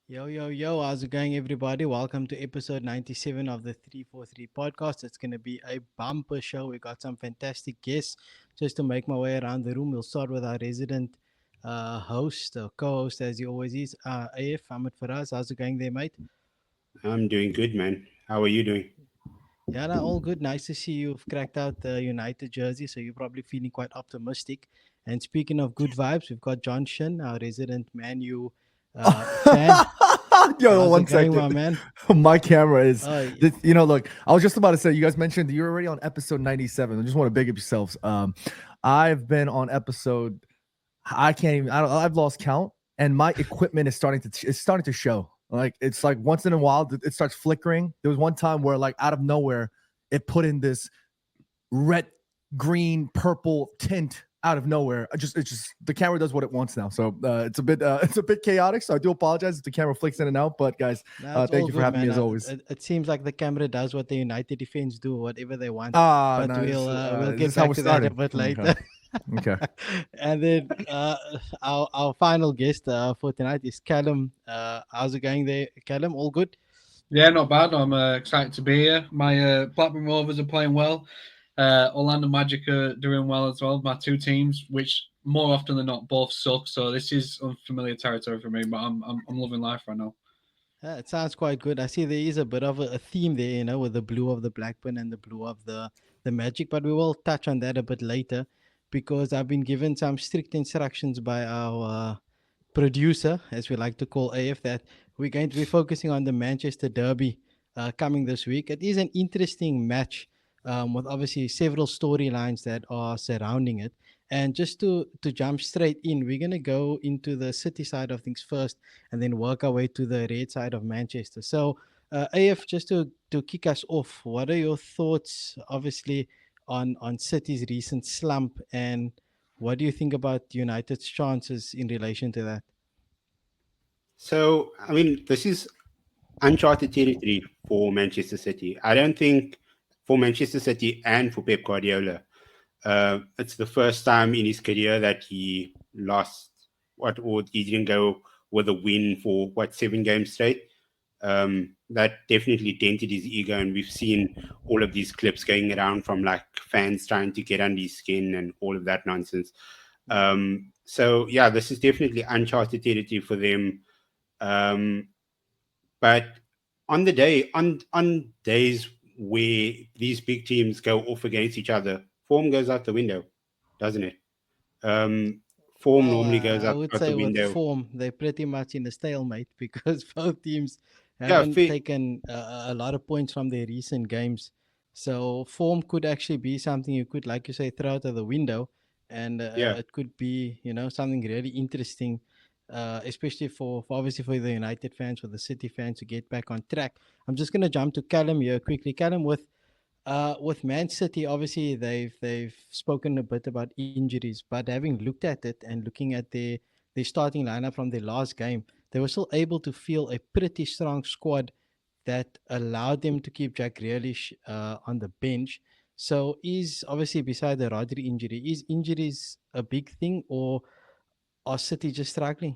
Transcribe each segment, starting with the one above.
Yo, yo, yo, how's it going, everybody? Welcome to episode 97 of the 343 podcast. It's going to be a bumper show. We got some fantastic guests. Just to make my way around the room, we'll start with our resident host, or co host, as he always is, AF, Ahmed Faraz. How's it going there, mate? I'm doing good, man. How are you doing? Yeah, no, all good. Nice to see you've cracked out the United jersey, so you're probably feeling quite optimistic. And speaking of good vibes, we've got John Shin, our resident Man U fan. Yo, How's it one going, my second. man? My camera is, Oh, look, I was just about to say, you guys mentioned you're already on episode 97. I just want to big up yourselves. I've been on episode, I can't even, I've lost count, and my equipment is starting to show. Like, it's like once in a while, it starts flickering. There was one time where, like, out of nowhere, it put in this red, green, purple tint out of nowhere. It's just the camera does what it wants now. So it's a bit chaotic. So I do apologize if the camera flicks in and out. But guys, that's thank all you for good, having me man. as always. It seems like the camera does what the United defense do, whatever they want. But Nice. we'll Is get this how back we're to that a starting? bit Okay. later. Okay. And then our final guest for tonight is Callum. How's it going there, Callum? All good? Yeah, not bad. I'm excited to be here. My Blackburn Rovers are playing well. Orlando Magic are doing well as well. My two teams, which more often than not both suck. So this is unfamiliar territory for me, but I'm loving life right now. It sounds quite good. I see there is a bit of a theme there, with the blue of the Blackburn and the blue of the Magic, but we will touch on that a bit later because I've been given some strict instructions by our producer, as we like to call AF, that we're going to be focusing on the Manchester Derby coming this week. It is an interesting match with obviously several storylines that are surrounding it. And just to jump straight in, we're going to go into the City side of things first and then work our way to the red side of Manchester. So, AF, just to kick us off, what are your thoughts, obviously, on City's recent slump, and what do you think about United's chances in relation to that? So, I mean, this is uncharted territory for Manchester City. I don't think for Manchester City and for Pep Guardiola, it's the first time in his career that he lost or he didn't go with a win for 7 games straight. That definitely dented his ego, and we've seen all of these clips going around from like fans trying to get under his skin and all of that nonsense. So yeah, this is definitely uncharted territory for them. Um, but on days where these big teams go off against each other, form goes out the window, doesn't it? Um, Form Well, normally goes I out, would out the say with window. form, they're pretty much in a stalemate because both teams Yeah, haven't taken a lot of points from their recent games. So form could actually be something you could, like you say, throw out of the window, and yeah. it could be, something really interesting, especially for obviously for the United fans, for the City fans to get back on track. I'm just gonna jump to Callum here quickly. Callum, with Man City, obviously they've spoken a bit about injuries, but having looked at it and looking at their starting lineup from their last game, they were still able to field a pretty strong squad that allowed them to keep Jack Grealish on the bench. So, is obviously beside the Rodri injury, is injuries a big thing, or are City just struggling?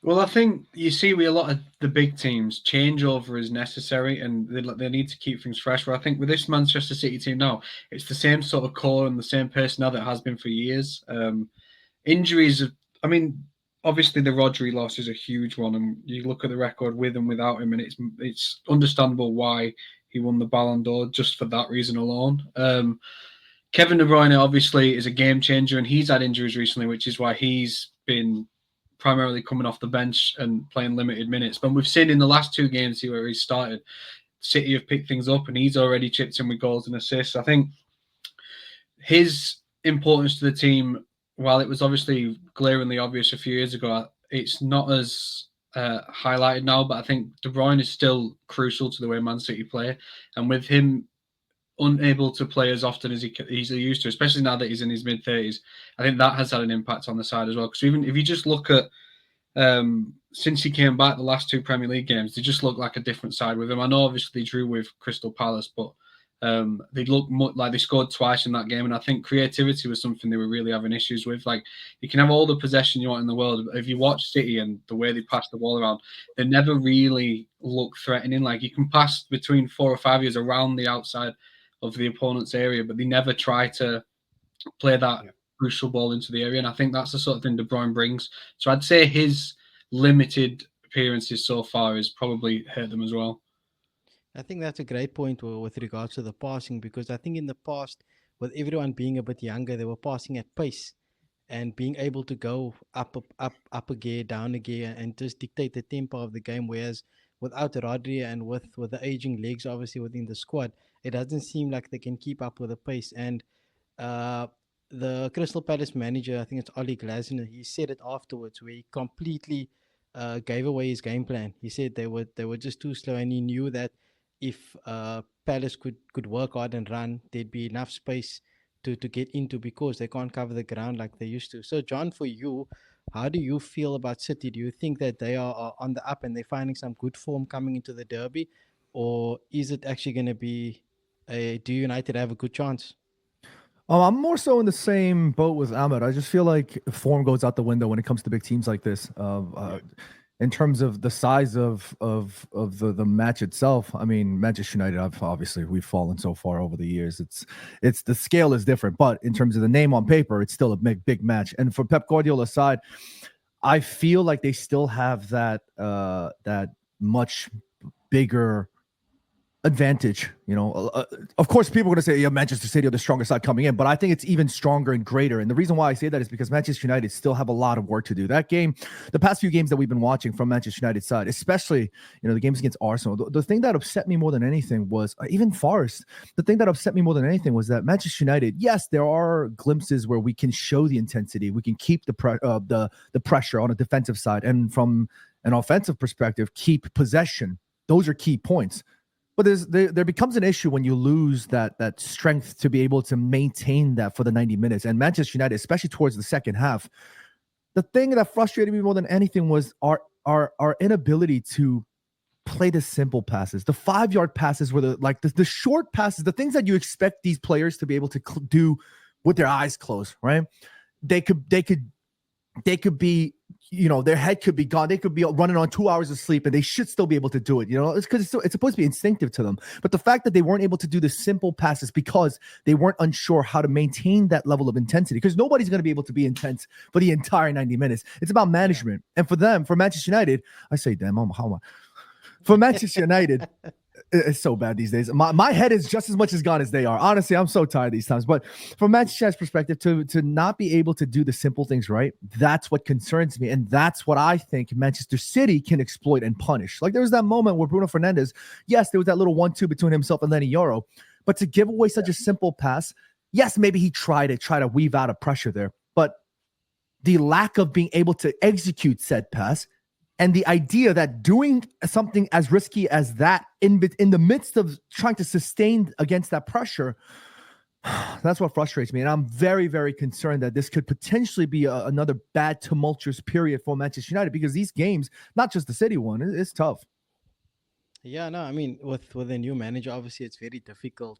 Well, I think you see with a lot of the big teams, changeover is necessary, and they need to keep things fresh. But I think with this Manchester City team now, it's the same sort of core and the same personnel that has been for years. Injuries, I mean, obviously the Rodri loss is a huge one, and you look at the record with and without him, and it's understandable why he won the Ballon d'Or just for that reason alone. Kevin De Bruyne obviously is a game changer, and he's had injuries recently, which is why he's been primarily coming off the bench and playing limited minutes. But we've seen in the last two games where he's started, City have picked things up, and he's already chipped in with goals and assists. I think his importance to the team, while it was obviously glaringly obvious a few years ago, it's not as highlighted now. But I think De Bruyne is still crucial to the way Man City play, and with him unable to play as often as he's used to, especially now that he's in his mid-30s, I think that has had an impact on the side as well. Because even if you just look at since he came back, the last two Premier League games, they just look like a different side with him. I know obviously they drew with Crystal Palace, but They looked like they scored twice in that game, and I think creativity was something they were really having issues with. Like, you can have all the possession you want in the world, but if you watch City and the way they pass the ball around, they never really look threatening. Like, you can pass between 4 or 5 years around the outside of the opponent's area, but they never try to play that crucial ball into the area. And I think that's the sort of thing De Bruyne brings. So I'd say his limited appearances so far has probably hurt them as well. I think that's a great point with regards to the passing, because I think in the past, with everyone being a bit younger, they were passing at pace and being able to go up a gear, down a gear, and just dictate the tempo of the game. Whereas without Rodri and with the aging legs, obviously within the squad, it doesn't seem like they can keep up with the pace. And uh, the Crystal Palace manager, I think it's Oli Glasner, he said it afterwards, where he completely gave away his game plan. He said they were just too slow, and he knew that if Palace could work hard and run, there'd be enough space to get into, because they can't cover the ground like they used to. So, John, for you, how do you feel about City? Do you think that they are on the up and they're finding some good form coming into the derby, or is it actually going to be do United have a good chance? I'm more so in the same boat with Ahmed. I just feel like form goes out the window when it comes to big teams like this. In terms of the size of the match itself, I mean, Manchester United, we've fallen so far over the years. It's the scale is different, but in terms of the name on paper, it's still a big match. And for Pep Guardiola's side, I feel like they still have that much bigger advantage. Of course, people are going to say, yeah, Manchester City are the strongest side coming in, but I think it's even stronger and greater. And the reason why I say that is because Manchester United still have a lot of work to do. That game, the past few games that we've been watching from Manchester United side, especially, the games against Arsenal, the thing that upset me more than anything was, even Forest, the thing that upset me more than anything was that Manchester United, yes, there are glimpses where we can show the intensity, we can keep the pressure on a defensive side, and from an offensive perspective, keep possession. Those are key points. But there becomes an issue when you lose that strength to be able to maintain that for the 90 minutes. And Manchester United, especially towards the second half, the thing that frustrated me more than anything was our inability to play the simple passes. The 5-yard passes were the short passes, the things that you expect these players to be able to do with their eyes closed, right? They could be, their head could be gone. They could be running on 2 hours of sleep, and they should still be able to do it. It's because it's supposed to be instinctive to them. But the fact that they weren't able to do the simple passes because they weren't unsure how to maintain that level of intensity, because nobody's going to be able to be intense for the entire 90 minutes. It's about management. And for Manchester United, I say, damn, for Manchester United, it's so bad these days. My head is just as much as gone as they are. Honestly, I'm so tired these times. But from Manchester United's perspective, to not be able to do the simple things right, that's what concerns me. And that's what I think Manchester City can exploit and punish. Like, there was that moment where Bruno Fernandes, yes, there was that little 1-2 between himself and Lenny Yoro. But to give away such a simple pass, yes, maybe he tried to weave out a pressure there. But the lack of being able to execute said pass, and the idea that doing something as risky as that in the midst of trying to sustain against that pressure, that's what frustrates me. And I'm very, very concerned that this could potentially be another bad, tumultuous period for Manchester United, because these games, not just the City one, it's tough. Yeah, no, I mean, with a new manager, obviously it's very difficult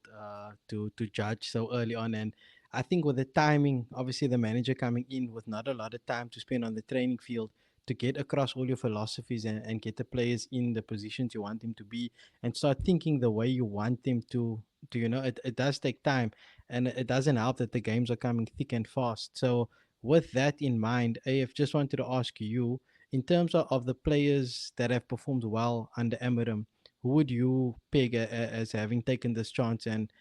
to judge so early on. And I think with the timing, obviously the manager coming in with not a lot of time to spend on the training field to get across all your philosophies and get the players in the positions you want them to be, and start thinking the way you want them to it does take time, and it doesn't help that the games are coming thick and fast. So with that in mind, AF, just wanted to ask you, in terms of the players that have performed well under Amorim, who would you peg as having taken this chance, and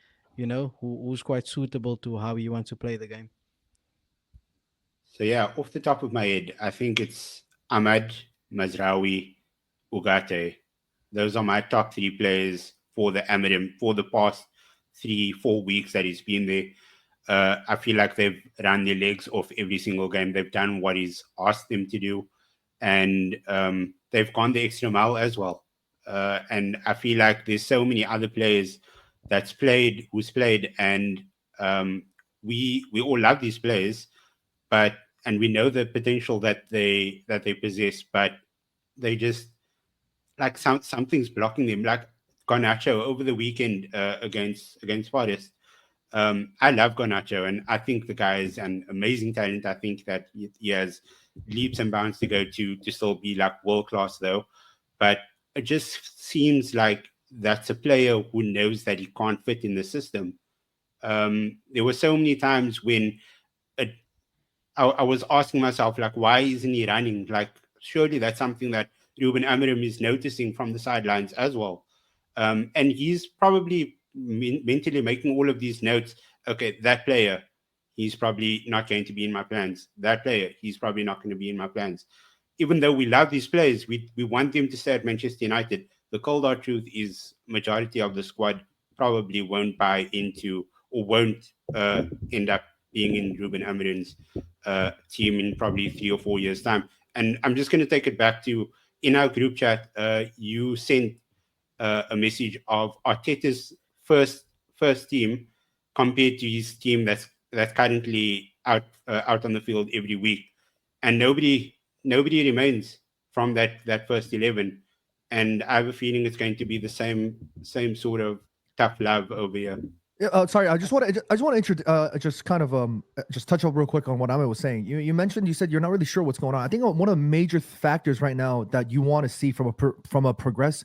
who's quite suitable to how he wants to play the game? So yeah, off the top of my head, I think it's Ahmad, Mazraoui, Ugarte. Those are my top 3 players for the Amorim for the past 3-4 weeks that he's been there. I feel like they've run their legs off every single game. They've done what he's asked them to do, and they've gone the extra mile as well. And I feel like there's so many other players who's played, and we all love these players, and we know the potential that they possess, but they just, like, something's blocking them. Like, Garnacho over the weekend against Forest. I love Garnacho, and I think the guy is an amazing talent. I think that he has leaps and bounds to go to still be like world class, though. But it just seems like that's a player who knows that he can't fit in the system. There were so many times when I was asking myself, like, why isn't he running? Like, surely that's something that Ruben Amorim is noticing from the sidelines as well. And he's probably mentally making all of these notes. Okay, that player, he's probably not going to be in my plans. That player, he's probably not going to be in my plans. Even though we love these players, we want them to stay at Manchester United. The cold hard truth is majority of the squad probably won't buy into or won't end up being in Ruben Amorim's team in probably 3 or 4 years' time. And I'm just going to take it back to, in our group chat, you sent a message of Arteta's first team compared to his team that's currently out on the field every week, and nobody remains from that first 11. And I have a feeling it's going to be the same sort of tough love over here. Yeah, sorry, I just want to just kind of just touch up real quick on what Ahmed was saying. You mentioned, you said you're not really sure what's going on. I think one of the major factors right now that you want to see from a progress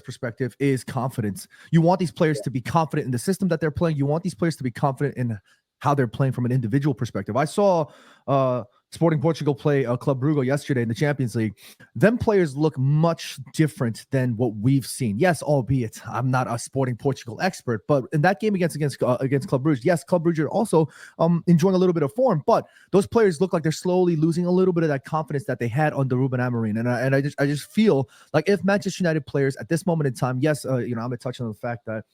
perspective is confidence. You want these players to be confident in the system that they're playing. You want these players to be confident in how they're playing from an individual perspective. I saw Sporting Portugal play Club Brugge yesterday in the Champions League. Them players look much different than what we've seen. Yes, albeit I'm not a Sporting Portugal expert, but in that game against Club Brugge, yes, Club Brugge are also enjoying a little bit of form, but those players look like they're slowly losing a little bit of that confidence that they had under Ruben Amorim. And I just feel like if Manchester United players at this moment in time, yes, I'm going to touch on the fact that,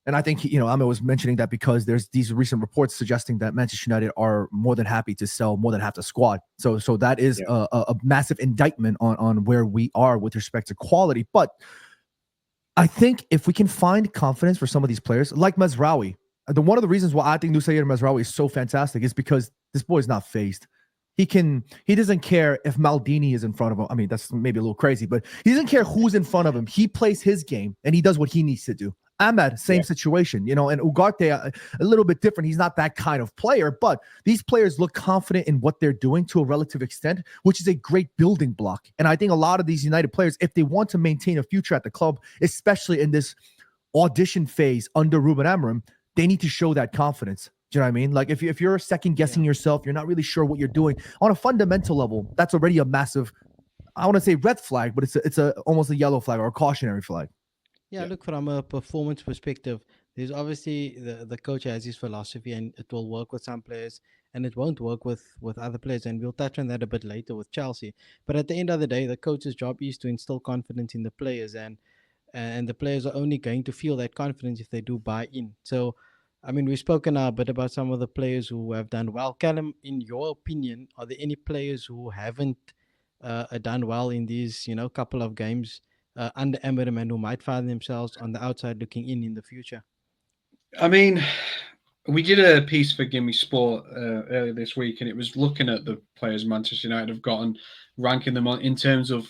and I think, Ahmed was mentioning that because there's these recent reports suggesting that Manchester United are more than happy to sell more than half the squad. So that is a massive indictment on where we are with respect to quality. But I think if we can find confidence for some of these players, like Mazraoui, one of the reasons why I think Ziyaad Mazraoui is so fantastic is because this boy is not phased. He doesn't care if Maldini is in front of him. I mean, that's maybe a little crazy, but he doesn't care who's in front of him. He plays his game and he does what he needs to do. Ahmed, same situation, and Ugarte, a little bit different. He's not that kind of player, but these players look confident in what they're doing to a relative extent, which is a great building block. And I think a lot of these United players, if they want to maintain a future at the club, especially in this audition phase under Ruben Amorim, they need to show that confidence. Do you know what I mean? Like if you're second guessing yourself, you're not really sure what you're doing on a fundamental level, that's already a massive, I want to say red flag, but it's almost a yellow flag or a cautionary flag. Yeah, look, from a performance perspective, there's obviously the coach has his philosophy and it will work with some players and it won't work with other players. And we'll touch on that a bit later with Chelsea. But at the end of the day, the coach's job is to instill confidence in the players, and the players are only going to feel that confidence if they do buy in. So, I mean, we've spoken a bit about some of the players who have done well. Callum, in your opinion, are there any players who haven't done well in these, couple of games under Amorim and who might find themselves on the outside looking in the future? I mean, we did a piece for GiveMeSport earlier this week, and it was looking at the players Manchester United have gotten, ranking them in terms of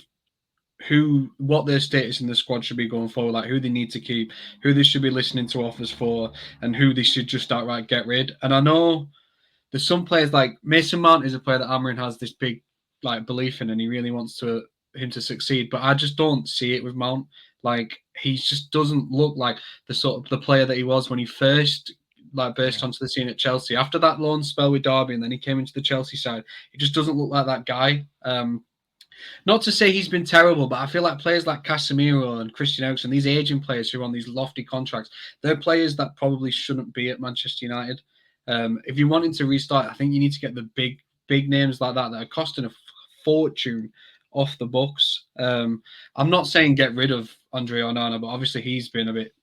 what their status in the squad should be going forward, like who they need to keep, who they should be listening to offers for, and who they should just outright get rid. And I know there's some players like Mason Mount is a player that Amorim has this big belief in, and he really wants him to succeed, but I just don't see it with Mount. Like, he just doesn't look like the player that he was when he first burst onto the scene at Chelsea. After that loan spell with Derby, and then he came into the Chelsea side, he just doesn't look like that guy. Not to say he's been terrible, but I feel like players like Casemiro and Christian Eriksen, these aging players who are on these lofty contracts, they're players that probably shouldn't be at Manchester United. If you're wanting to restart, I think you need to get the big names like that are costing a fortune off the books. I'm not saying get rid of Andre Onana, but obviously he's been a bit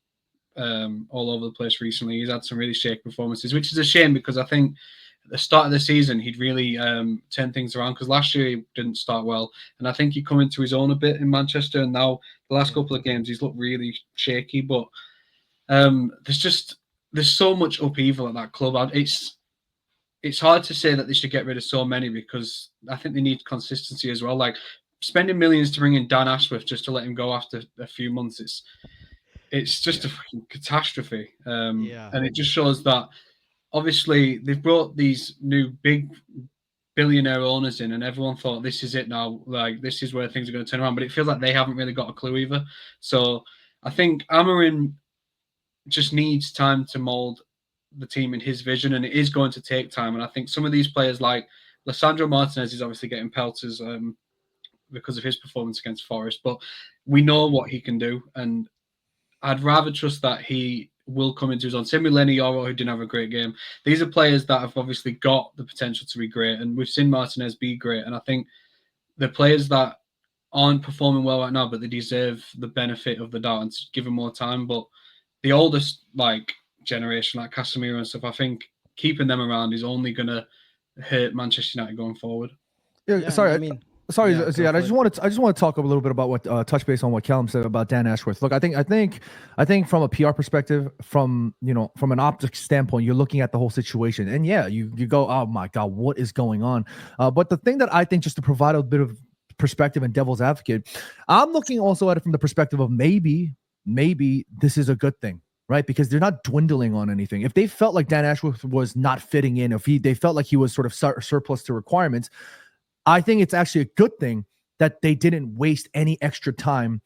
all over the place recently. He's had some really shaky performances, which is a shame because I think at the start of the season he'd really turned things around, because last year he didn't start well, and I think he come into his own a bit in Manchester, and now the last couple of games he's looked really shaky. But there's so much upheaval at that club. It's hard to say that they should get rid of so many, because I think they need consistency as well. Like, spending millions to bring in Dan Ashworth just to let him go after a few months. It's just a fucking catastrophe. And it just shows that obviously they've brought these new big billionaire owners in, and everyone thought this is it now. Like, this is where things are going to turn around. But it feels like they haven't really got a clue either. So I think Amorim just needs time to mold the team in his vision, and it is going to take time. And I think some of these players, like Lissandro Martinez, is obviously getting pelters because of his performance against Forest, but we know what he can do, and I'd rather trust that he will come into his own. Same with Lenny Yoro, who didn't have a great game. These are players that have obviously got the potential to be great, and we've seen Martinez be great. And I think the players that aren't performing well right now, but they deserve the benefit of the doubt and to give them more time. But the oldest generation, like Casemiro and stuff, I think keeping them around is only going to hurt Manchester United going forward. Sorry, Ziyaad, I just want to talk a little bit about what touch base on what Callum said about Dan Ashworth. Look, I think from a PR perspective, from an optics standpoint, you're looking at the whole situation, and you go, oh my God, what is going on? But the thing that I think, just to provide a bit of perspective and devil's advocate, I'm looking also at it from the perspective of maybe this is a good thing. Right, because they're not dwindling on anything. If they felt like Dan Ashworth was not fitting in, if they felt like he was sort of surplus to requirements, I think it's actually a good thing that they didn't waste any extra time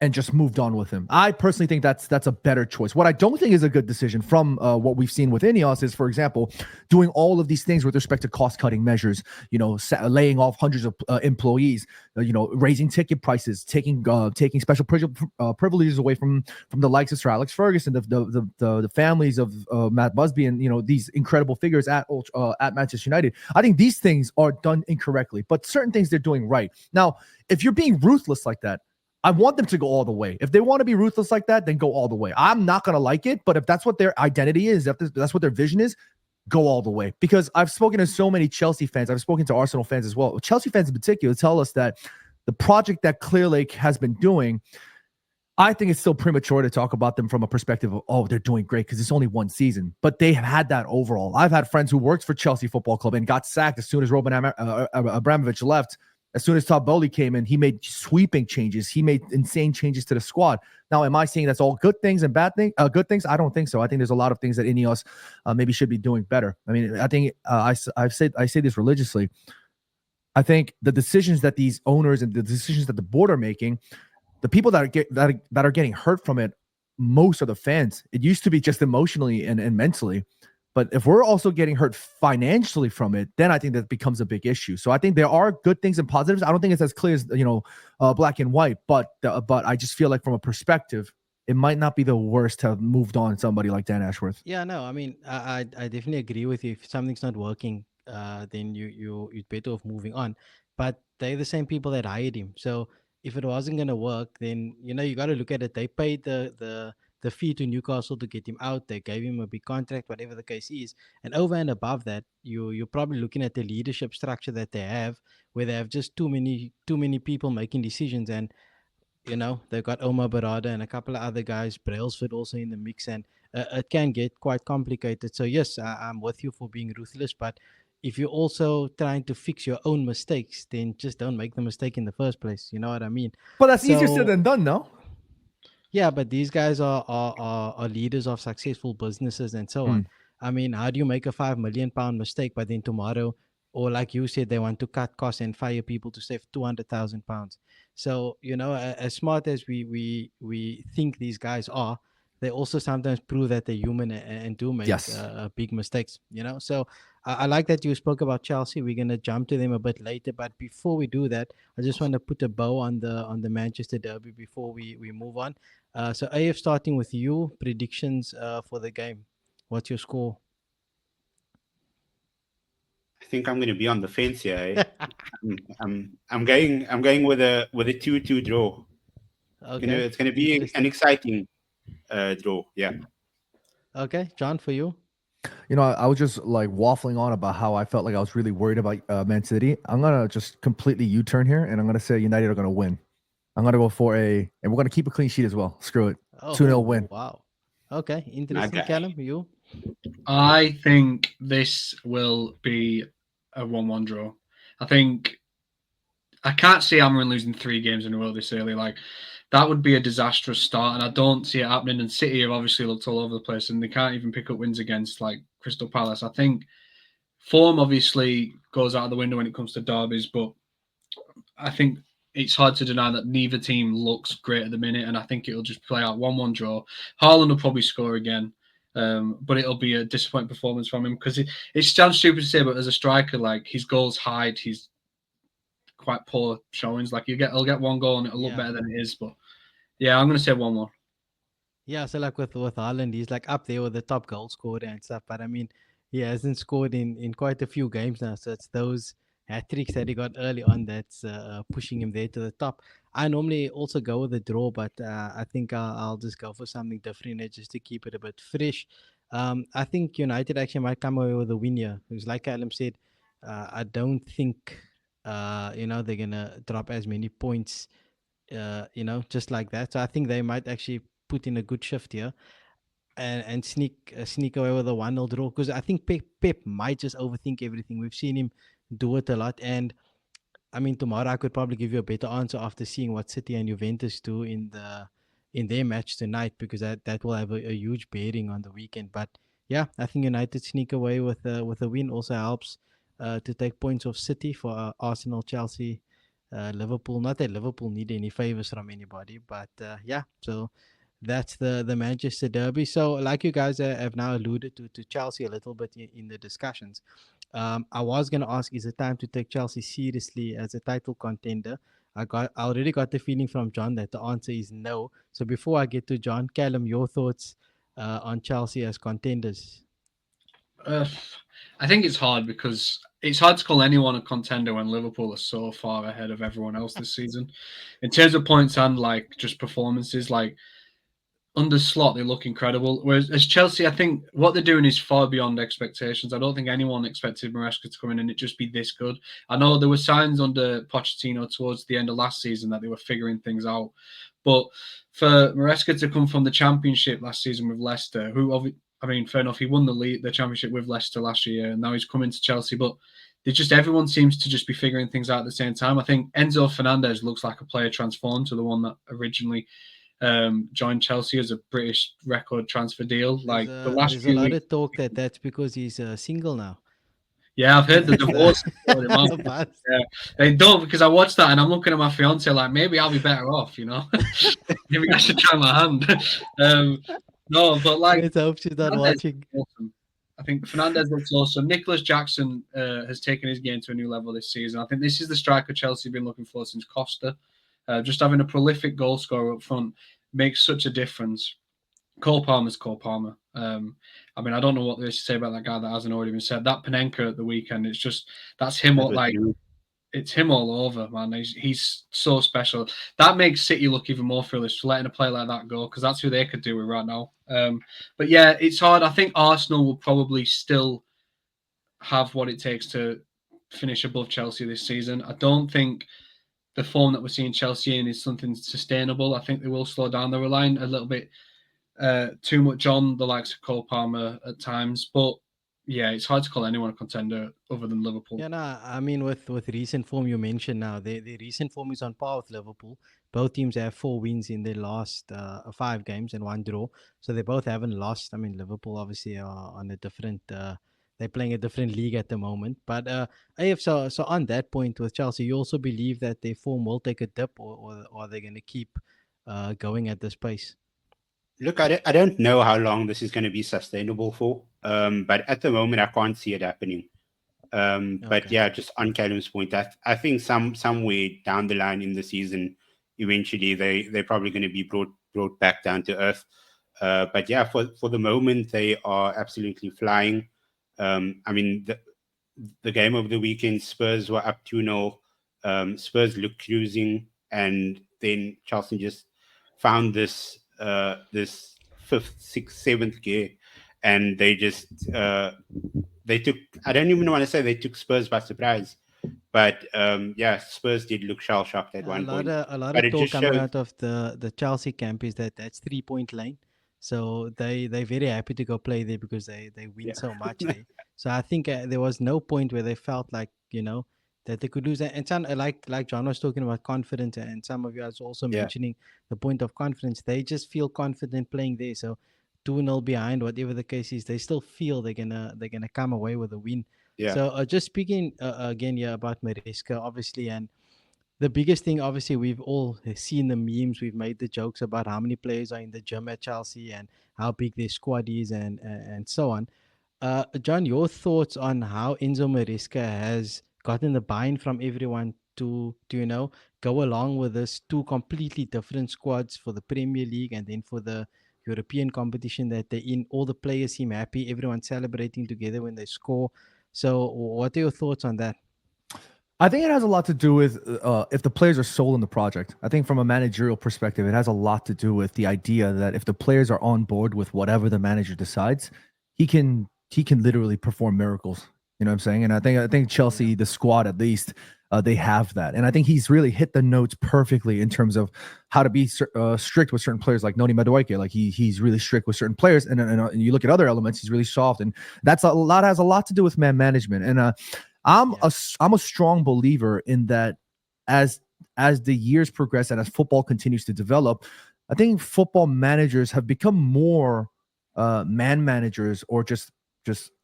and just moved on with him. I personally think that's a better choice. What I don't think is a good decision from what we've seen with Ineos is, for example, doing all of these things with respect to cost-cutting measures, laying off hundreds of employees, raising ticket prices, taking special privileges away from the likes of Sir Alex Ferguson, the families of Matt Busby, and these incredible figures at Manchester United. I think these things are done incorrectly, but certain things they're doing right. Now, if you're being ruthless like that, I want them to go all the way. If they want to be ruthless like that, then go all the way. I'm not going to like it, but if that's what their identity is, if that's what their vision is, go all the way. Because I've spoken to so many Chelsea fans. I've spoken to Arsenal fans as well. Chelsea fans in particular tell us that the project that Clearlake has been doing, I think it's still premature to talk about them from a perspective of, oh, they're doing great because it's only one season. But they have had that overall. I've had friends who worked for Chelsea Football Club and got sacked as soon as Ruben Abramovich left. As soon as Todd Bowley came in, he made sweeping changes. He made insane changes to the squad. Now, am I saying that's all good things and bad things? Good things? I don't think so. I think there's a lot of things that Ineos maybe should be doing better. I mean, I think I say this religiously. I think the decisions that these owners and the decisions that the board are making, the people that are getting hurt from it, most are the fans. It used to be just emotionally and mentally. But if we're also getting hurt financially from it, then I think that becomes a big issue. So I think there are good things and positives. I don't think it's as clear as black and white, but I just feel like from a perspective, it might not be the worst to have moved on somebody like Dan Ashworth. Yeah, no, I mean, I definitely agree with you. If something's not working, then you'd better off moving on. But they're the same people that hired him. So if it wasn't gonna work, then you got to look at it. They paid the fee to Newcastle to get him out. They gave him a big contract, whatever the case is. And over and above that, you're probably looking at the leadership structure that they have, where they have just too many people making decisions. And they've got Omar Barada and a couple of other guys, Brailsford also in the mix, and it can get quite complicated. So yes, I'm with you for being ruthless, but if you're also trying to fix your own mistakes, then just don't make the mistake in the first place. You know what I mean? But that's easier said than done, no? Yeah, but these guys are leaders of successful businesses and so on. I mean, how do you make a £5 million mistake, but then tomorrow, or like you said, they want to cut costs and fire people to save £200,000? So as smart as we think these guys are, they also sometimes prove that they're human and do make big mistakes. So I like that you spoke about Chelsea. We're gonna jump to them a bit later, but before we do that, I just want to put a bow on the Manchester derby before we move on. So AF, starting with you, predictions for the game. What's your score? I think I'm going to be on the fence here. I'm going with a 2-2 draw. Okay. It's going to be an exciting draw. Yeah. Okay, John, for you. I was just like waffling on about how I felt like I was really worried about Man City. I'm gonna just completely U-turn here, and I'm gonna say United are gonna win. I'm gonna go for and we're gonna keep a clean sheet as well. Screw it. 2-0 win. Wow. Okay, interesting. Callum, you? I think this will be a 1-1 draw. I think I can't see Amorim losing 3 games in a row this early. Like, that would be a disastrous start, and I don't see it happening. And City have obviously looked all over the place, and they can't even pick up wins against like Crystal Palace. I think form obviously goes out of the window when it comes to derbies, but I think it's hard to deny that neither team looks great at the minute, and I think it'll just play out 1-1 draw. Haaland will probably score again, but it'll be a disappointing performance from him because it sounds stupid to say, but as a striker, like his goals hide his quite poor showings. Like he'll get 1 goal and it'll look better than it is. But yeah, I'm gonna say 1-1. Yeah, so like with Haaland, he's like up there with the top goal scorer and stuff. But I mean, he hasn't scored in quite a few games now. So it's those hat tricks that he got early on that's pushing him there to the top. I normally also go with a draw, but I think I'll just go for something different just to keep it a bit fresh. I think United actually might come away with a win here because, like Callum said, I don't think they're gonna drop as many points just like that. So I think they might actually put in a good shift here and sneak away with a 1-0 draw because I think Pep might just overthink everything. We've seen him do it a lot, and I mean tomorrow I could probably give you a better answer after seeing what City and Juventus do in their match tonight because that will have a huge bearing on the weekend. But yeah, I think United sneak away with a win also helps to take points off City for Arsenal, Chelsea, Liverpool. Not that Liverpool need any favors from anybody, but yeah. So that's the Manchester Derby. So, like you guys have now alluded to Chelsea a little bit in the discussions. I was going to ask, is it time to take Chelsea seriously as a title contender? I already got the feeling from John that the answer is no. So before I get to John, Callum, your thoughts on Chelsea as contenders? I think it's hard because it's hard to call anyone a contender when Liverpool are so far ahead of everyone else this season, in terms of points and like just performances. Like under Slot, they look incredible. Whereas as Chelsea, I think what they're doing is far beyond expectations. I don't think anyone expected Maresca to come in and it just be this good. I know there were signs under Pochettino towards the end of last season that they were figuring things out, but for Maresca to come from the Championship last season with Leicester, I mean, fair enough, he won the Championship with Leicester last year, and now he's coming to Chelsea, but everyone seems to just be figuring things out at the same time. I think Enzo Fernandez looks like a player transformed to the one that originally joined Chelsea as a British record transfer deal. Like the last There's a few lot weeks. of talk that's because he's single now. Yeah, I've heard the divorce. But Yeah, they don't because I watched that and I'm looking at my fiance like maybe I'll be better off, maybe I should try my hand. No, but like let's hope she's not Fernandez watching. is awesome. I think Fernandez looks awesome. Nicholas Jackson has taken his game to a new level this season. I think this is the striker Chelsea have been looking for since Costa. Just having a prolific goal scorer up front makes such a difference. Cole Palmer's Cole Palmer. I mean, I don't know what there is to say about that guy that hasn't already been said. That Panenka at the weekend, that's him. It's him all over, man. He's so special. That makes City look even more foolish for letting a player like that go because that's who they could do with right now. But yeah, it's hard. I think Arsenal will probably still have what it takes to finish above Chelsea this season. I don't think the form that we're seeing Chelsea in is something sustainable. I think they will slow down. They're relying a little bit too much on the likes of Cole Palmer at times. But yeah, it's hard to call anyone a contender other than Liverpool. Yeah, no, I mean with recent form you mentioned now, the recent form is on par with Liverpool. Both teams have 4 wins in their last 5 games and 1 draw, so they both haven't lost. I mean, Liverpool obviously are on a different. They're playing a different league at the moment, but AF. So on that point with Chelsea, you also believe that their form will take a dip, or are they going to keep going at this pace? Look, I don't know how long this is going to be sustainable for, but at the moment I can't see it happening. But Okay. yeah, just on Callum's point, I think somewhere down the line in the season, eventually they're probably going to be brought back down to earth. But yeah, for the moment they are absolutely flying. I mean the game of the weekend, Spurs were up 2-0. Spurs looked cruising, and then Chelsea just found this fifth, sixth, seventh gear, and they just they took. I don't even want to say they took Spurs by surprise, but yeah, Spurs did look shell shocked at one point. A lot But of it talk just coming shows. out of the Chelsea camp is that's 3 point lane. So they're very happy to go play there because they win Yeah. so much there. So I think there was no point where they felt like that they could lose. And some, like John was talking about confidence, and some of you guys also Yeah. mentioning the point of confidence. They just feel confident playing there. So 2-0 behind, whatever the case is, they still feel they're gonna come away with a win. Yeah. So just speaking again, yeah, about Maresca, obviously, and the biggest thing, obviously, we've all seen the memes. We've made the jokes about how many players are in the gym at Chelsea and how big their squad is, and so on. John, your thoughts on how Enzo Maresca has gotten the buy-in from everyone to go along with this two completely different squads for the Premier League and then for the European competition that they're in. All the players seem happy. Everyone celebrating together when they score. So, what are your thoughts on that? I think it has a lot to do with if the players are sold in the project. I think from a managerial perspective, it has a lot to do with the idea that if the players are on board with whatever the manager decides, he can literally perform miracles. You know what I'm saying? And I think Chelsea, the squad at least, they have that. And I think he's really hit the notes perfectly in terms of how to be strict with certain players, like Noni Madueke. Like he's really strict with certain players, and you look at other elements, he's really soft, and that's has a lot to do with man management. And I'm a strong believer in that as the years progress and as football continues to develop, I think football managers have become more man managers, or just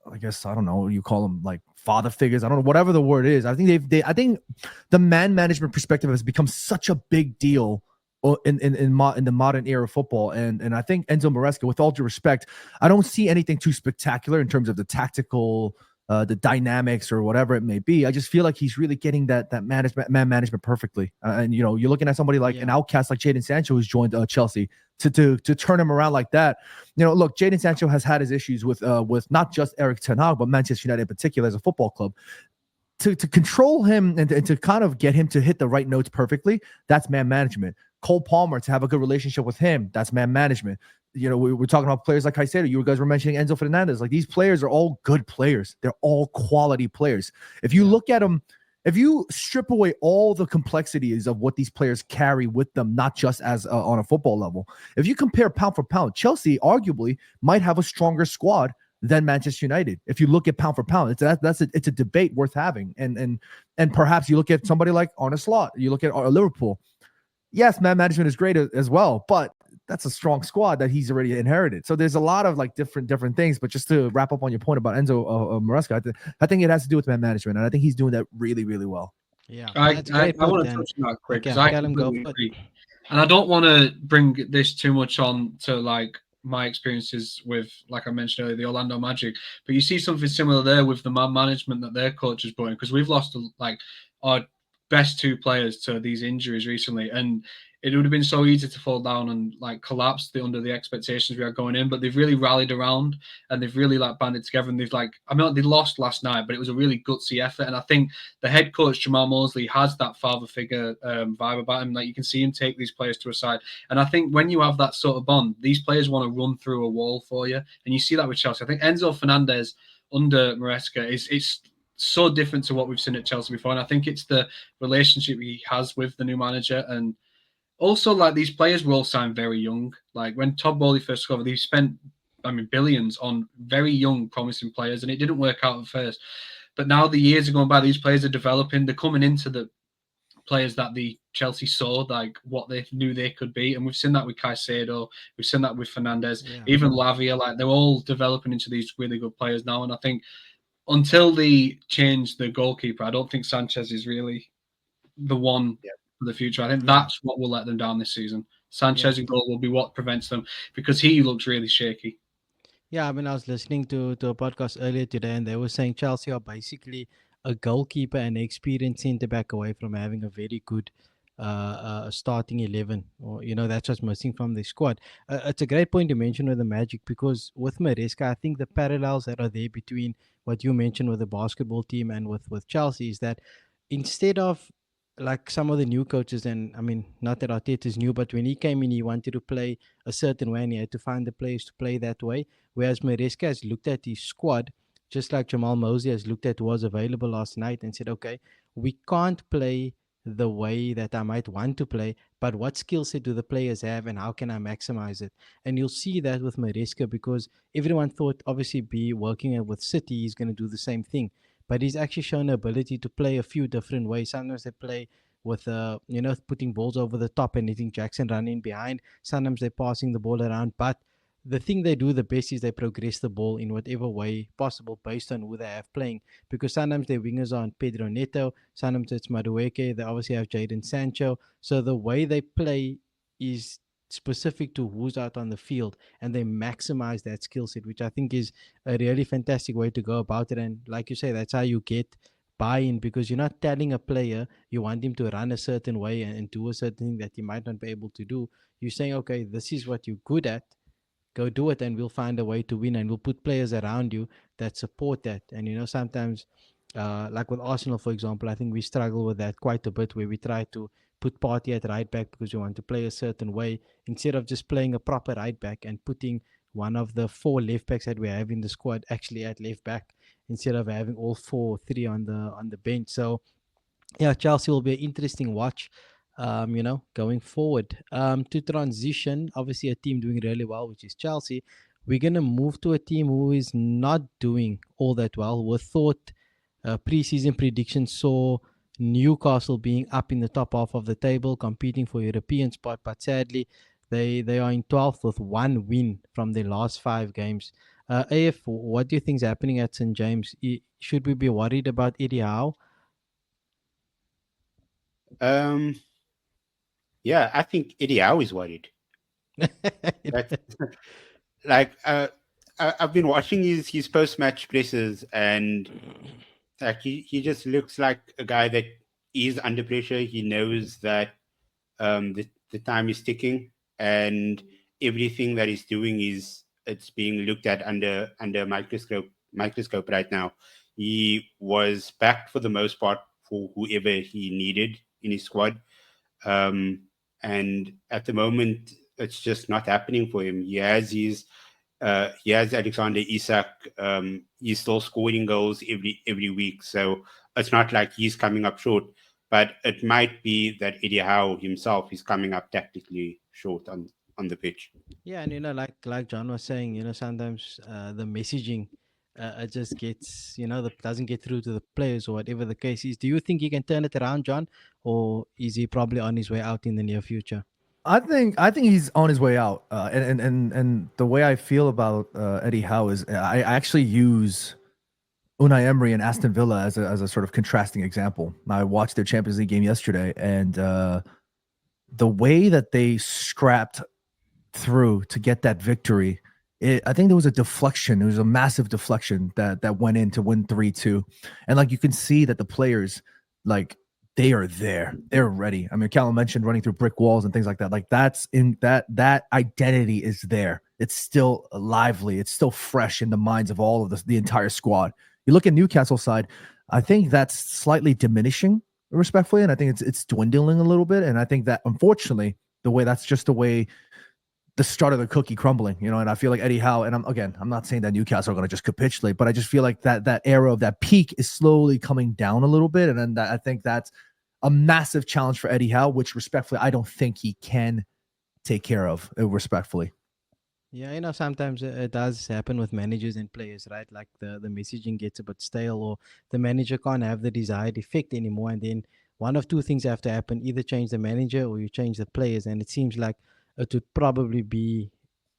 I guess, I don't know, you call them like father figures. I don't know, whatever the word is. I think I think the man management perspective has become such a big deal in the modern era of football. And I think Enzo Maresca, with all due respect, I don't see anything too spectacular in terms of the tactical, the dynamics or whatever it may be. I just feel like he's really getting that man management perfectly. And you're looking at somebody like an outcast like Jadon Sancho, who's joined Chelsea, to turn him around like that. Look, Jadon Sancho has had his issues with not just Eric Ten Hag, but Manchester United in particular as a football club. To control him and to kind of get him to hit the right notes perfectly, that's man management. Cole Palmer, to have a good relationship with him, that's man management. We're talking about players like Caicedo. You guys were mentioning Enzo Fernandez. Like, these players are all good players. They're all quality players. If you look at them, if you strip away all the complexities of what these players carry with them, not just as on a football level, if you compare pound for pound, Chelsea arguably might have a stronger squad than Manchester United. If you look at pound for pound, it's a debate worth having. And perhaps you look at somebody like Arne Slot. You look at Liverpool. Yes, man management is great as well, but that's a strong squad that he's already inherited. So there's a lot of like different things. But just to wrap up on your point about Enzo Maresca, I think it has to do with man management, and I think he's doing that really, really well. Yeah, I that's a great put, want to Dan. touch on that quick Okay, because I Callum, go completely for it. agree. And I don't want to bring this too much on to like my experiences with, like I mentioned earlier, the Orlando Magic. But you see something similar there with the man management that their coach is putting, because we've lost like our best two players to these injuries recently, and it would have been so easy to fall down and like collapse under the expectations we had going in. But they've really rallied around and they've really like banded together. And they've they lost last night, but it was a really gutsy effort. And I think the head coach Jamal Mosley has that father figure vibe about him. Like, you can see him take these players to a side. And I think when you have that sort of bond, these players want to run through a wall for you. And you see that with Chelsea. I think Enzo Fernandez under Maresca is so different to what we've seen at Chelsea before. And I think it's the relationship he has with the new manager. And also, like, these players were all signed very young. Like, when Todd Bowley first took over, they spent, billions on very young, promising players, and it didn't work out at first. But now the years are going by, these players are developing. They're coming into the players that the Chelsea saw, like what they knew they could be. And we've seen that with Caicedo. We've seen that with Fernandez. Yeah. Even Lavia, like, they're all developing into these really good players now. And I think until they change the goalkeeper, I don't think Sanchez is really the one for the future. I think that's what will let them down this season. Sanchez in goal will be what prevents them, because he looks really shaky. Yeah, I mean, I was listening to a podcast earlier today, and they were saying Chelsea are basically a goalkeeper and an experienced centre back away from having a very good starting 11, or that's what's missing from the squad. It's a great point to mention with the Magic, because with Maresca, I think the parallels that are there between what you mentioned with the basketball team and with Chelsea is that instead of like some of the new coaches, and I mean, not that Arteta is new, but when he came in, he wanted to play a certain way and he had to find the players to play that way. Whereas Maresca has looked at his squad, just like Jamal Mosley has looked at who was available last night and said, okay, we can't play the way that I might want to play, but what skill set do the players have and how can I maximize it? And you'll see that with Maresca, because everyone thought, obviously, be working with City, he's going to do the same thing. but he's actually shown the ability to play a few different ways. Sometimes they play with putting balls over the top and hitting Jackson running behind. Sometimes they're passing the ball around, but the thing they do the best is they progress the ball in whatever way possible based on who they have playing. Because sometimes their wingers are on Pedro Neto, sometimes it's Madueke, they obviously have Jadon Sancho. So the way they play is specific to who's out on the field, and they maximize that skill set, which I think is a really fantastic way to go about it. And like you say, that's how you get buy-in, because you're not telling a player you want him to run a certain way and do a certain thing that he might not be able to do. You're saying, okay, this is what you're good at, go do it, and we'll find a way to win, and we'll put players around you that support that. And sometimes like with Arsenal, for example, I think we struggle with that quite a bit, where we try to put Party at right back because we want to play a certain way, instead of just playing a proper right back and putting one of the four left backs that we have in the squad actually at left back, instead of having all three on the bench. So yeah, Chelsea will be an interesting watch, going forward. To transition, obviously a team doing really well, which is Chelsea. We're gonna move to a team who is not doing all that well. We thought preseason predictions saw Newcastle being up in the top half of the table, competing for European spot, but sadly, they are in 12th with one win from their last 5 games. AF, what do you think is happening at St James? Should we be worried about Eddie Howe? Yeah, I think Eddie Howe is worried. That's, like, I've been watching his post-match presses, and like he just looks like a guy that is under pressure. He knows that the time is ticking, and everything that he's doing it's being looked at under a microscope right now. He was backed for the most part for whoever he needed in his squad. And at the moment, it's just not happening for him. He has Alexander Isak. He's still scoring goals every week, so it's not like he's coming up short. But it might be that Eddie Howe himself is coming up tactically short on the pitch. Yeah, and like John was saying, sometimes the messaging it just gets, doesn't get through to the players or whatever the case is. Do you think he can turn it around, John, or is he probably on his way out in the near future? I think he's on his way out. And the way I feel about Eddie Howe is I actually use Unai Emery and Aston Villa as a sort of contrasting example. I watched their Champions League game yesterday, and the way that they scrapped through to get that victory, I think there was a deflection. It was a massive deflection that went in to win 3-2. And like you can see that the players, like, they are there. They're ready. I mean, Callum mentioned running through brick walls and things like that. Like, that's in that identity is there. It's still lively. It's still fresh in the minds of all of the entire squad. You look at Newcastle side, I think that's slightly diminishing, respectfully, and I think it's dwindling a little bit. And I think that, unfortunately, that's just the way the start of the cookie crumbling, and I feel like Eddie Howe, and I'm not saying that Newcastle are going to just capitulate, but I just feel like that era of that peak is slowly coming down a little bit. And then I think that's a massive challenge for Eddie Howe, which respectfully, I don't think he can take care of, respectfully. Yeah, sometimes it does happen with managers and players, right? Like the messaging gets a bit stale, or the manager can't have the desired effect anymore. And then one of two things have to happen: either change the manager or you change the players. And it seems like it would probably be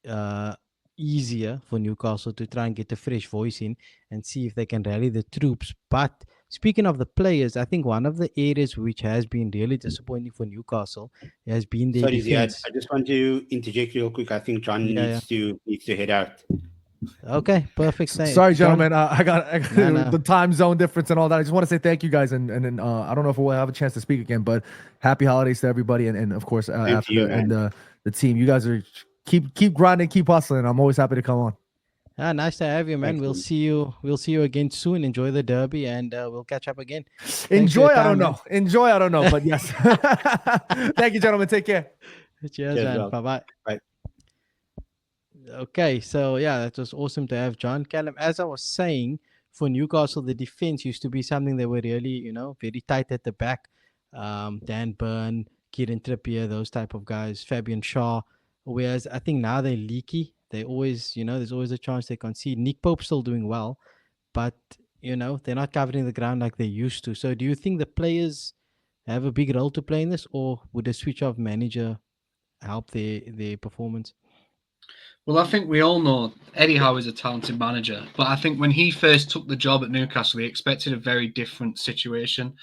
uh, easier for Newcastle to try and get a fresh voice in and see if they can rally the troops. But speaking of the players, I think one of the areas which has been really disappointing for Newcastle has been their Sorry, Ziad, defense. I just want to interject real quick. I think John Yeah, yeah. needs to head out. Okay, perfect. Sorry, John, gentlemen. I got no. the time zone difference and all that. I just want to say thank you guys, and I don't know if we'll have a chance to speak again, but happy holidays to everybody, and of course Same to you, man. the team. You guys are keep grinding, keep hustling. I'm always happy to come on. Nice to have you, man. Thanks, We'll man. see you. We'll see you again soon. Enjoy the derby, and we'll catch up again. Thanks for Enjoy, your I don't time, man. know. Enjoy, I don't know, but yes. Thank you, gentlemen. Take care. Cheers, Cheers, man. bro. Bye bye. Bye. Okay, so yeah, that was awesome to have John. Callum, as I was saying, for Newcastle, the defense used to be something they were really, very tight at the back. Dan Burn, Kieran Trippier, those type of guys, Fabian Shaw. Whereas I think now they're leaky. They always, there's always a chance they concede. Nick Pope's still doing well, but they're not covering the ground like they used to. So do you think the players have a big role to play in this, or would a switch off manager help their performance? Well, I think we all know Eddie Howe is a talented manager, but I think when he first took the job at Newcastle, he expected a very different situation.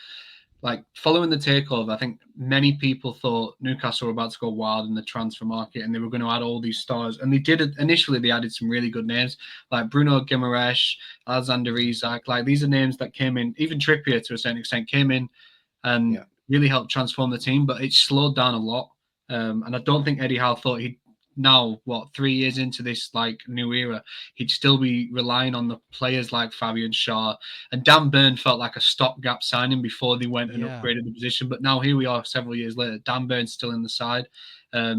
Like following the takeover, I think many people thought Newcastle were about to go wild in the transfer market and they were going to add all these stars. And they did it initially. They added some really good names like Bruno Guimaraes, Alexander Isak. Like these are names that came in. Even Trippier to a certain extent came in and really helped transform the team. But it slowed down a lot. And I don't think Eddie Howe thought he'd now, 3 years into this like new era, he'd still be relying on the players like Fabian Schär, and Dan Burn felt like a stopgap signing before they went and upgraded the position. But now here we are several years later, Dan Burn's still in the side. I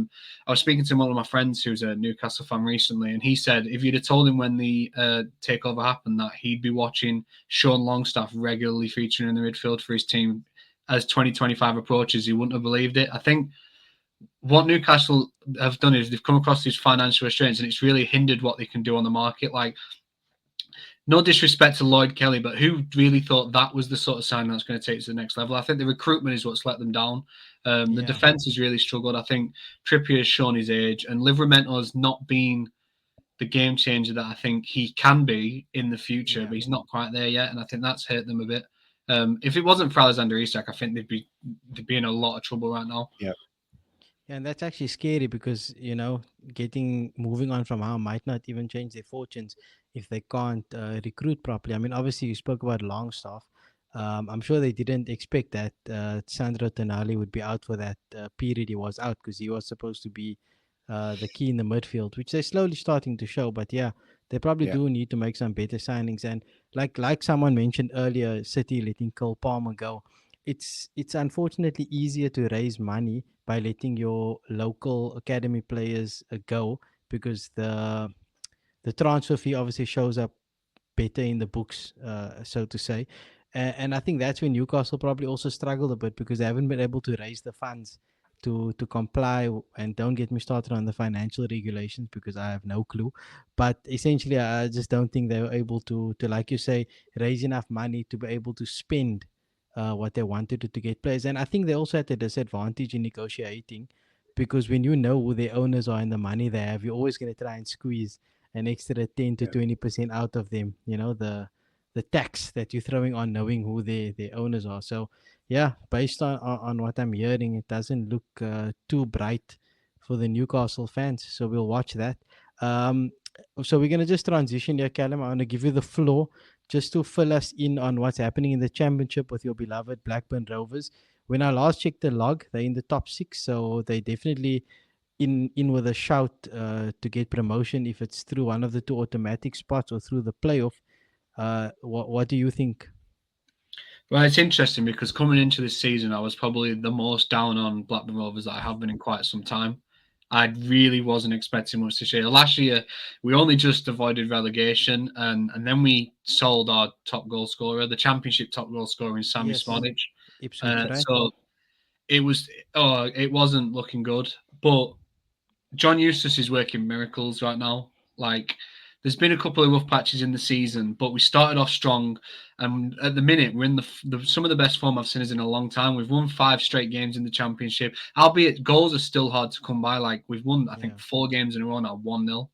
was speaking to one of my friends who's a Newcastle fan recently, and he said if you'd have told him when the takeover happened that he'd be watching Sean Longstaff regularly featuring in the midfield for his team as 2025 approaches, he wouldn't have believed it. I think what Newcastle have done is they've come across these financial restraints, and it's really hindered what they can do on the market. Like, no disrespect to Lloyd Kelly, but who really thought that was the sort of sign that's going to take to the next level? I think the recruitment is what's let them down. The defense has really struggled. I think Trippier has shown his age, and Livramento's not been the game changer that I think he can be in the future, but he's not quite there yet, and I think that's hurt them a bit. If it wasn't for Alexander Isak, I think they'd be in a lot of trouble right now. Yeah. And that's actually scary because, moving on from how might not even change their fortunes if they can't recruit properly. I mean, obviously, you spoke about Longstaff. I'm sure they didn't expect that Sandro Tonali would be out for that period he was out, because he was supposed to be the key in the midfield, which they're slowly starting to show. But yeah, they probably do need to make some better signings. And like someone mentioned earlier, City letting Cole Palmer go. It's unfortunately easier to raise money by letting your local academy players go, because the transfer fee obviously shows up better in the books, so to say. And I think that's when Newcastle probably also struggled a bit, because they haven't been able to raise the funds to comply. And don't get me started on the financial regulations, because I have no clue. But essentially, I just don't think they were able to like you say, raise enough money to be able to spend what they wanted to get players. And I think they also had a disadvantage in negotiating, because when you know who their owners are and the money they have, you're always going to try and squeeze an extra 10 to 20% out of them. The tax that you're throwing on knowing who their owners are. So yeah, based on what I'm hearing, it doesn't look too bright for the Newcastle fans. So we'll watch that. So we're going to just transition here, Callum. I want to give you the floor just to fill us in on what's happening in the championship with your beloved Blackburn Rovers. When I last checked the log, they're in the top 6, so they definitely in with a shout to get promotion if it's through one of the two automatic spots or through the playoff. What do you think? Well, it's interesting because coming into this season, I was probably the most down on Blackburn Rovers that I have been in quite some time. I really wasn't expecting much this year. Last year, we only just avoided relegation, and then we sold our top goal scorer, the Championship top goal scorer in Sammy Smodic. Ipswich, right? So it wasn't looking good. But John Eustace is working miracles right now. Like, there's been a couple of rough patches in the season, but we started off strong. And at the minute, we're in some of the best form I've seen us in a long time. We've won 5 straight games in the Championship, albeit goals are still hard to come by. Like, we've won, I think, 4 games in a row now, 1-0.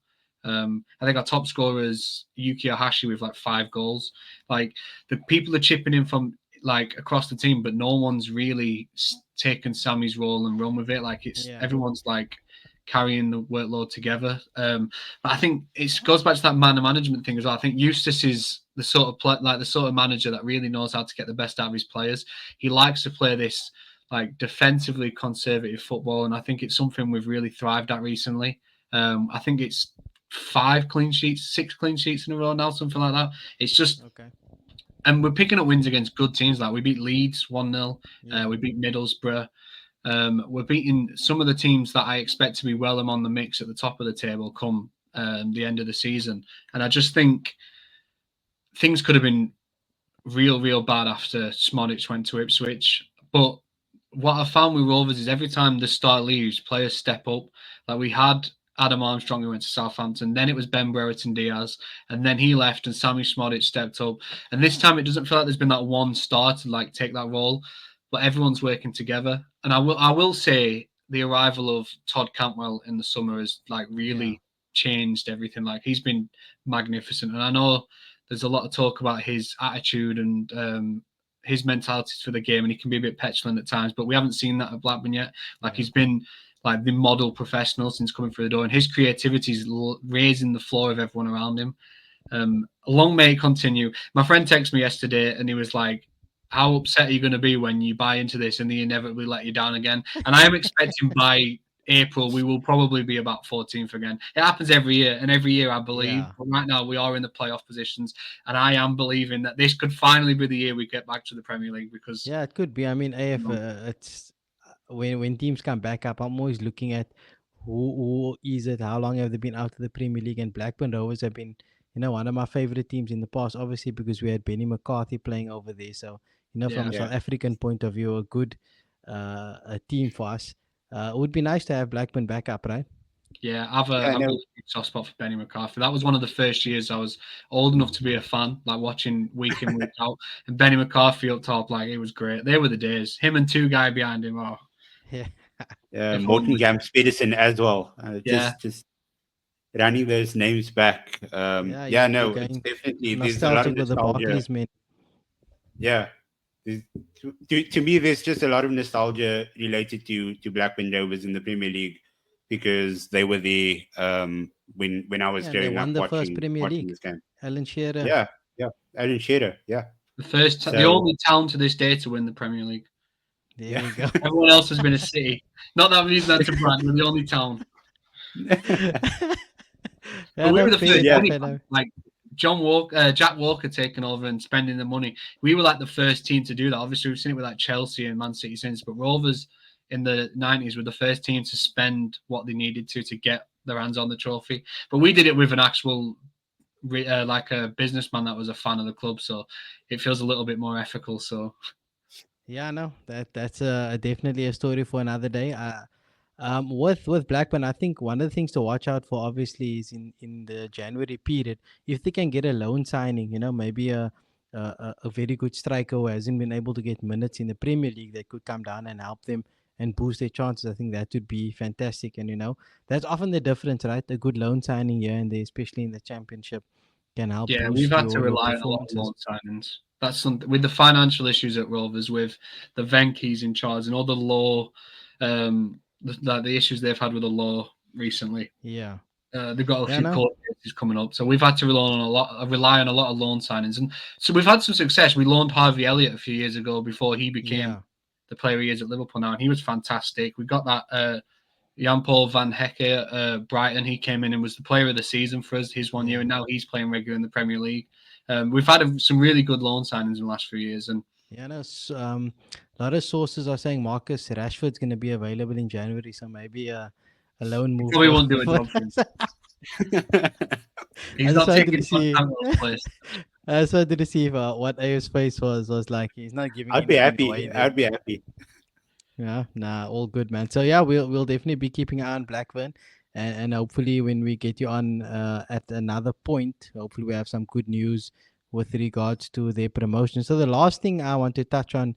I think our top scorer is Yuki Ohashi with like 5 goals. Like, the people are chipping in from like across the team, but no one's really taken Sammy's role and run with it. Like, everyone's like carrying the workload together. But I think it goes back to that man management thing as well. I think Eustace is the sort of manager that really knows how to get the best out of his players. He likes to play this like defensively conservative football, and I think it's something we've really thrived at recently. I think it's 6 clean sheets in a row now, something like that. It's just okay. And we're picking up wins against good teams. Like, we beat Leeds 1-0. We beat Middlesbrough. We're beating some of the teams that I expect to be well among the mix at the top of the table come the end of the season. And I just think things could have been real bad after Smodic went to Ipswich. But what I found with Rovers is every time the start leaves, players step up. Like, we had Adam Armstrong, who went to Southampton. Then it was Ben Brereton Diaz, and then he left, and Sammy Smodic stepped up. And this time, it doesn't feel like there's been that one star to like take that role, but everyone's working together. And I will say the arrival of Todd Cantwell in the summer has like really changed everything. Like he's been magnificent, and I know there's a lot of talk about his attitude and his mentality for the game, and he can be a bit petulant at times. But we haven't seen that at Blackburn yet. Like he's been like the model professional since coming through the door, and his creativity is raising the floor of everyone around him. Long may it continue. My friend texted me yesterday, and he was like, "How upset are you going to be when you buy into this and they inevitably let you down again?" And I am expecting by April we will probably be about 14th again. It happens every year, and every year I believe. But right now we are in the playoff positions, and I am believing that this could finally be the year we get back to the Premier League because it could be. I mean, AF, it's when teams come back up, I'm always looking at who is it, how long have they been out of the Premier League, and Blackburn Rovers have been, one of my favorite teams in the past, obviously because we had Benny McCarthy playing over there. So, from a South African point of view, a good a team for us. It would be nice to have Blackburn back up, right? Yeah, I've a soft spot for Benny McCarthy. That was one of the first years I was old enough to be a fan, like watching week in, week out. And Benny McCarthy up top, like it was great. They were the days. Him and two guy behind him. Oh, Morton Gams Pedersen as well. Just running those names back. It's definitely there's a lot of nostalgia. Yeah. To me, there's just a lot of nostalgia related to Blackburn Rovers in the Premier League because they were there when I was growing up watching first Premier League. This game. Alan Shearer. Yeah. Alan Shearer, yeah. The only town to this day to win the Premier League. There we go. Everyone else has been a city. Not that I'm using that to brag, we're the only town. We were the first like Jack Walker taking over and spending the money. We were like the first team to do that. Obviously, we've seen it with like Chelsea and Man City since, but Rovers in the 90s were the first team to spend what they needed to get their hands on the trophy. But we did it with an actual like a businessman that was a fan of the club, so it feels a little bit more ethical. So no, that's definitely a story for another day. With Blackburn, I think one of the things to watch out for obviously is in the January period, if they can get a loan signing, maybe a very good striker who hasn't been able to get minutes in the Premier League that could come down and help them and boost their chances. I think that would be fantastic. And that's often the difference, right? A good loan signing here and there, especially in the Championship, can help. Yeah, we've had to rely on a lot of loan signings. That's something with the financial issues at Rovers, with the Venke's in charge and all the law, the issues they've had with the law recently. Yeah. They've got a few court cases coming up, so we've had to rely on a lot of loan signings, and so we've had some success. We loaned Harvey Elliott a few years ago before he became the player he is at Liverpool now, and he was fantastic. We got that Jan-Paul van Hecke, Brighton. He came in and was the player of the season for us his 1 year, and now he's playing regular in the Premier League. We've had some really good loan signings in the last few years, and a lot of sources are saying Marcus Rashford's going to be available in January, so maybe a loan move. Probably won't do a job for him. He's not taking Campbell's place. I just wanted to see what AF's face was like. He's not giving. I'd be happy. Yeah, all good, man. So we'll definitely be keeping an eye on Blackburn, and hopefully when we get you on at another point, hopefully we have some good news with regards to their promotion. So the last thing I want to touch on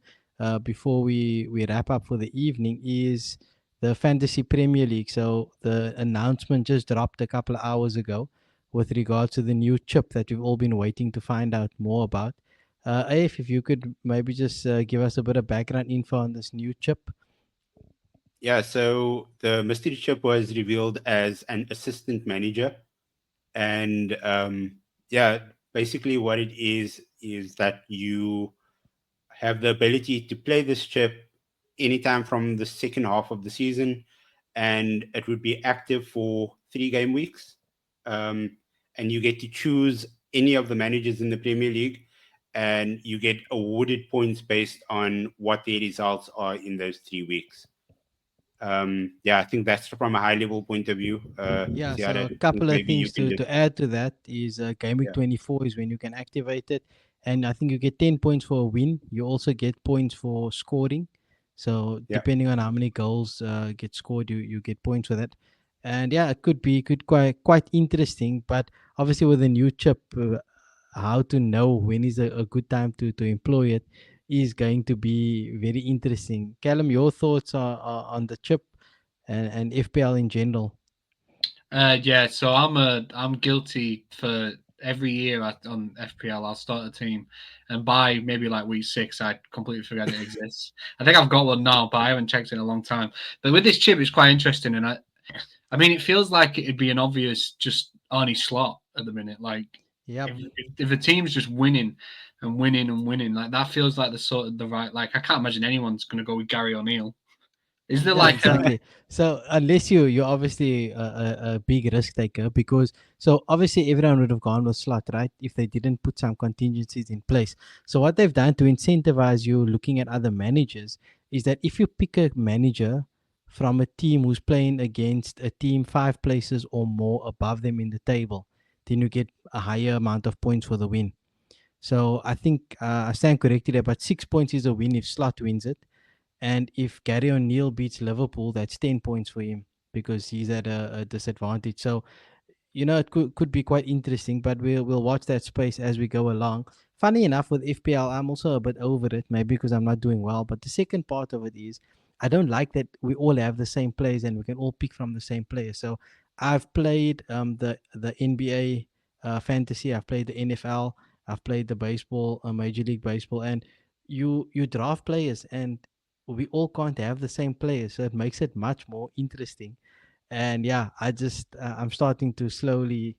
before we wrap up for the evening is the Fantasy Premier League. So the announcement just dropped a couple of hours ago with regards to the new chip that we've all been waiting to find out more about. AF, if you could maybe just give us a bit of background info on this new chip. Yeah, so the Mystery Chip was revealed as an assistant manager. And basically what it is that you have the ability to play this chip anytime from the second half of the season, and it would be active for 3 game weeks. And you get to choose any of the managers in the Premier League, and you get awarded points based on what their results are in those 3 weeks. I think that's from a high level point of view. So a couple of things to add to that is game week 24 is when you can activate it, and I think you get 10 points for a win. You also get points for scoring, so depending on how many goals get scored, you get points for that. And yeah, it could be quite interesting. But obviously, with the new chip, how to know when is a good time to employ it is going to be very interesting. Callum, your thoughts are on the chip and FPL in general. Yeah, so I'm guilty for every year on FPL. I'll start a team, and by maybe like week 6, I completely forget it exists. I think I've got one now, but I haven't checked in a long time. But with this chip, it's quite interesting, and I mean, it feels like it'd be an obvious just Arnie slot at the minute. Like Yep. if a team's just winning and winning and winning, like that feels like the sort of the right. Like I can't imagine anyone's going to go with Gary O'Neill. Is there Yeah, like exactly. So unless you're obviously a big risk taker, because so obviously everyone would have gone with slot, right? If they didn't put some contingencies in place. So what they've done to incentivize you looking at other managers is that if you pick a manager from a team who's playing against a team 5 places or more above them in the table, then you get a higher amount of points for the win. So I think I stand corrected, about 6 points is a win if slot wins it, and if Gary O'Neill beats Liverpool, that's 10 points for him because he's at a disadvantage. So, it could be quite interesting, but we'll watch that space as we go along. Funny enough, with FPL, I'm also a bit over it, maybe because I'm not doing well. But the second part of it is I don't like that we all have the same players and we can all pick from the same players. So I've played the NBA fantasy, I've played the NFL, I've played the baseball, Major League Baseball, and you draft players and we all can't have the same players, so it makes it much more interesting. And yeah, I'm starting to slowly,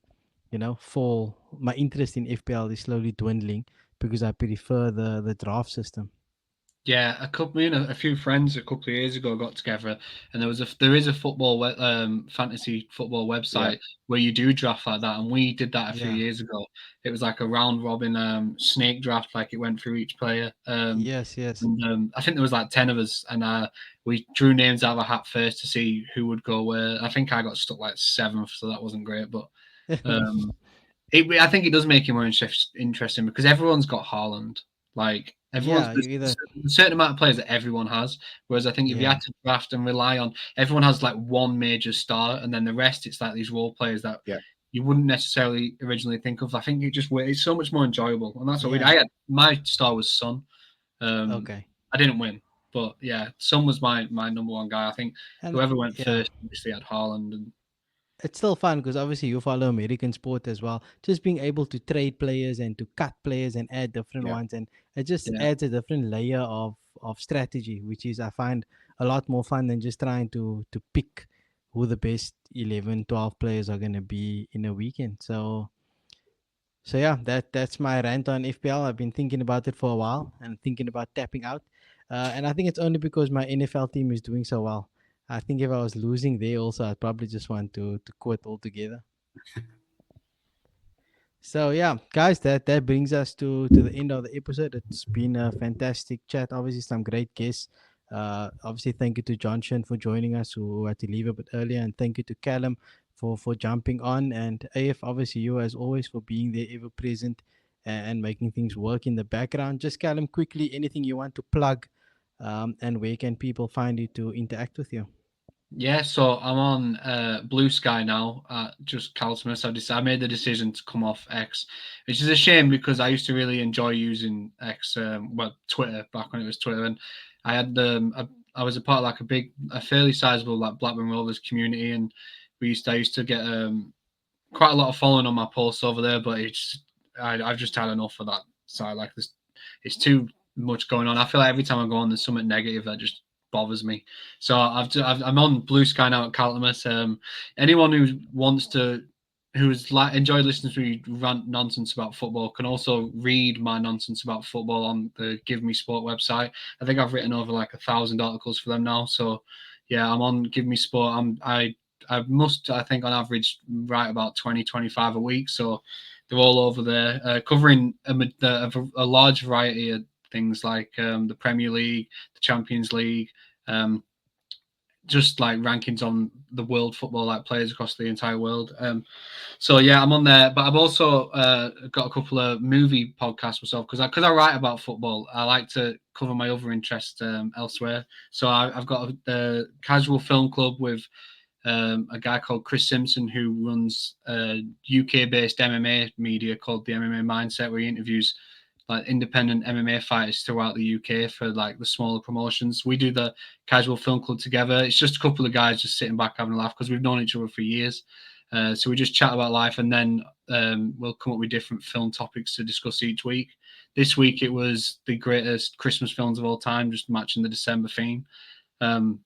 fall. My interest in FPL is slowly dwindling because I prefer the draft system. Yeah, a few friends a couple of years ago got together, and there is a fantasy football Yeah. website where you do draft like that, and we did that a few Yeah. years ago. It was like a round robin snake draft, like it went through each player. Yes, yes. And I think there was like 10 of us, and we drew names out of a hat first to see who would go where. I think I got stuck like 7th, so that wasn't great, but um, I think it does make it more interesting because everyone's got Haaland. Like Yeah, you there's either. a certain amount of players that everyone has. Whereas I think if you Yeah. had to draft and rely on, everyone has like one major star, and then the rest it's like these role players that Yeah. you wouldn't necessarily originally think of. I think it's so much more enjoyable, and that's what we. Yeah. I had my star was Son. Um, Okay. I didn't win, but yeah, Son was my number one guy. I think And whoever went yeah, first obviously had Haaland, and it's still fun because obviously you follow American sport as well. Just being able to trade players and to cut players and add different Yeah. ones, and it just yeah. adds a different layer of strategy, which is I find a lot more fun than just trying to pick who the best 11, 12 players are going to be in a weekend. So yeah, that's my rant on FPL. I've been thinking about it for a while and thinking about tapping out, and I think it's only because my NFL team is doing so well. I think if I was losing there, also I'd probably just want to quit altogether. So yeah, guys, that brings us to the end of the episode. It's been a fantastic chat. Obviously, some great guests. Obviously, thank you to John Shin for joining us, who had to leave a bit earlier, and thank you to Callum for jumping on, and AF, obviously you as always for being there, ever present, and making things work in the background. Just Callum, quickly, anything you want to plug, and where can people find you to interact with you? Yeah, so I'm on Blue Sky now. Just Calcimus. I made the decision to come off X, which is a shame because I used to really enjoy using X, Twitter back when it was Twitter, and I had I was a part of like a fairly sizable like Blackburn Rovers community, and I used to get quite a lot of following on my posts over there, but I've just had enough of that side. Like this, it's too much going on. I feel like every time I go on, there's something negative that just bothers me. So I'm on Blue Sky now at Caltimus. Anyone who wants to, who's like enjoyed listening to me rant nonsense about football, can also read my nonsense about football on the GiveMeSport website. I think I've written over like 1,000 articles for them now. So yeah, I'm on GiveMeSport. I think on average write about 20-25 a week. So they're all over there, covering a large variety of things like the Premier League, the Champions League, just like rankings on the world football, like players across the entire world. So yeah, I'm on there, but I've also got a couple of movie podcasts myself because I write about football. I like to cover my other interests elsewhere. So I've got the Casual Film Club with a guy called Chris Simpson who runs UK-based MMA media called the MMA Mindset, where he interviews like independent MMA fighters throughout the UK for like the smaller promotions. We do the Casual Film Club together. It's just a couple of guys just sitting back having a laugh because we've known each other for years. So we just chat about life, and then we'll come up with different film topics to discuss each week. This week it was the greatest Christmas films of all time, just matching the December theme. And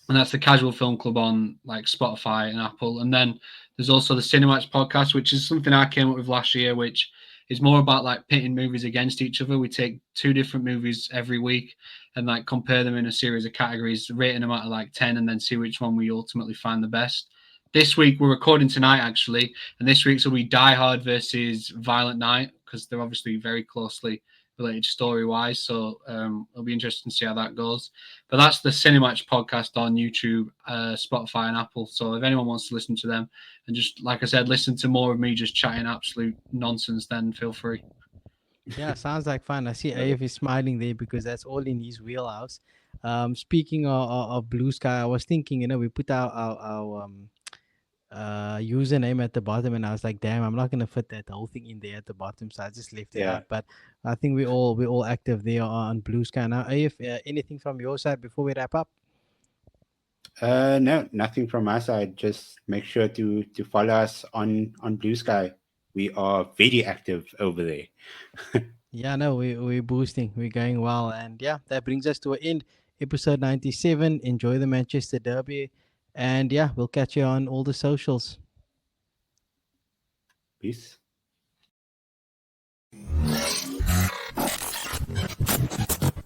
that's the Casual Film Club on like Spotify and Apple. And then there's also the Cinemax podcast, which is something I came up with last year, which is more about like pitting movies against each other. We take 2 different movies every week and like compare them in a series of categories, rating them out of like 10, and then see which one we ultimately find the best. This week we're recording tonight actually, and this week's will be Die Hard versus Violent Night, because they're obviously very closely related story-wise. So it'll be interesting to see how that goes. But that's the Cinemax podcast on YouTube, Spotify, and Apple. So if anyone wants to listen to them and just, like I said, listen to more of me just chatting absolute nonsense, then feel free. Yeah, sounds like fun. I see AF is smiling there because that's all in his wheelhouse. Speaking of Blue Sky, I was thinking, we put our username at the bottom, and I was like, damn, I'm not gonna fit that whole thing in there at the bottom, so I just left it out. But I think we're all active there on Blue Sky now. AF, anything from your side before we wrap up? No, nothing from my side. Just make sure to follow us on Blue Sky. We are very active over there. Yeah, no, we're boosting, we're going well, and yeah, that brings us to an end. Episode 97. Enjoy the Manchester Derby, and yeah, we'll catch you on all the socials. Peace.